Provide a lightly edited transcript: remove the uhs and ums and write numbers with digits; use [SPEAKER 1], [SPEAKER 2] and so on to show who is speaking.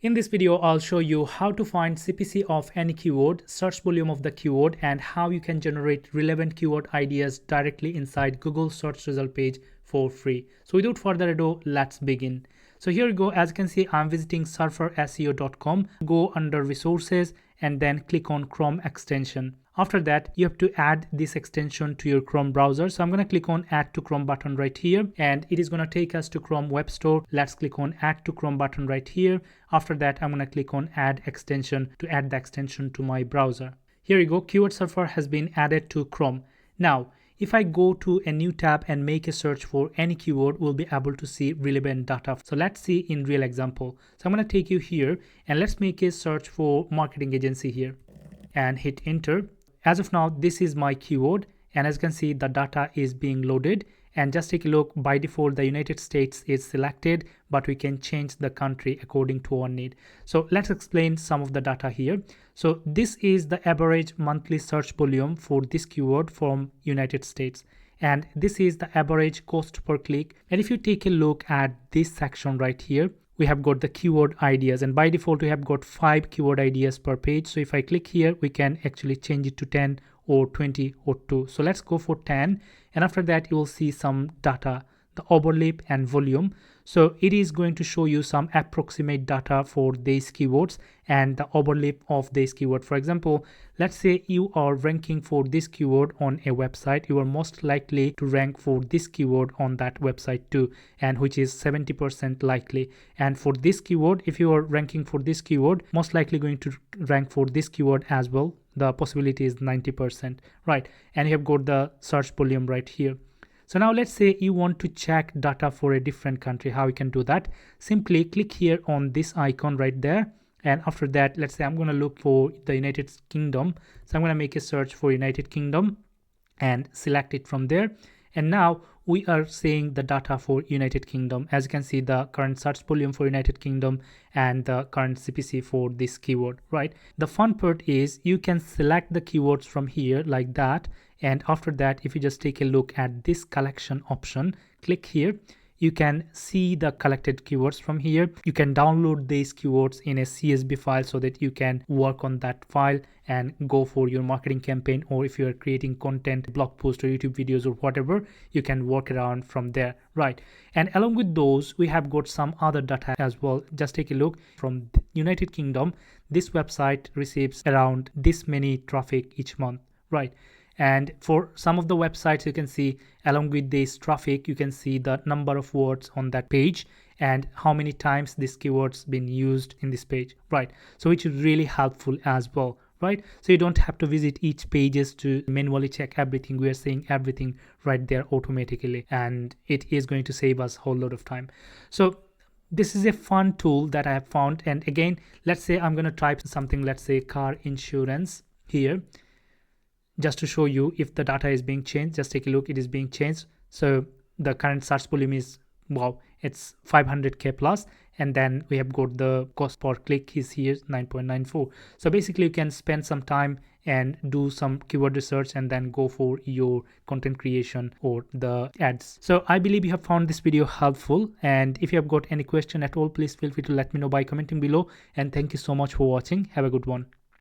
[SPEAKER 1] In this video, I'll show you how to find CPC of any keyword, search volume of the keyword, and how you can generate relevant keyword ideas directly inside Google search result page for free. So without further ado, let's begin. So here you go. As you can see, I'm visiting surferseo.com. Go under resources and then click on Chrome extension. After that, you have to add this extension to your Chrome browser. So I'm going to click on Add to Chrome button right here, and it is going to take us to Chrome Web Store. Let's click on Add to Chrome button right here. After that, I'm going to click on Add extension to add the extension to my browser. Here you go. Keyword Surfer has been added to Chrome. Now, if I go to a new tab and make a search for any keyword, we'll be able to see relevant data. So let's see in real example. So I'm going to take you here and let's make a search for marketing agency here and hit enter. As of now, this is my keyword, and as you can see, the data is being loaded. And just take a look, by default the United States is selected, but we can change the country according to our need. So let's explain some of the data here. So this is the average monthly search volume for this keyword from United States, and this is the average cost per click. And if you take a look at this section right here, we have got the keyword ideas, and by default we have got 5 keyword ideas per page. So if I click here, we can actually change it to 10 or 20 or 2. So let's go for 10, and after that you will see some data, the overlap and volume. So it is going to show you some approximate data for these keywords and the overlap of this keyword. For example, let's say you are ranking for this keyword on a website, you are most likely to rank for this keyword on that website too, and which is 70% likely. And for this keyword, if you are ranking for this keyword, most likely going to rank for this keyword as well. The possibility is 90%, right? And you have got the search volume right here. So now let's say you want to check data for a different country. How you can do that? Simply click here on this icon right there. And after that, let's say I'm going to look for the United Kingdom. So I'm going to make a search for United Kingdom and select it from there. And now we are seeing the data for United Kingdom. As you can see, the current search volume for United Kingdom and the current CPC for this keyword, right? The fun part is you can select the keywords from here like that. And after that, if you just take a look at this collection option, click here, you can see the collected keywords from here. You can download these keywords in a CSV file so that you can work on that file and go for your marketing campaign, or if you are creating content, blog posts or YouTube videos or whatever, you can work around from there, right? And along with those, we have got some other data as well. Just take a look. From United Kingdom, this website receives around this many traffic each month, right? And for some of the websites, you can see along with this traffic, you can see the number of words on that page and how many times this keyword's been used in this page, right? So which is really helpful as well, right? So you don't have to visit each pages to manually check everything. We are seeing everything right there automatically, and it is going to save us a whole lot of time. So this is a fun tool that I have found. And again, let's say I'm going to type something, let's say car insurance here, just to show you if the data is being changed. Just take a look, it is being changed. So the current search volume is, wow, it's 500k plus, and then we have got the cost per click is here 9.94. So basically you can spend some time and do some keyword research and then go for your content creation or the ads. So I believe you have found this video helpful, and if you have got any question at all, please feel free to let me know by commenting below. And thank you so much for watching. Have a good one.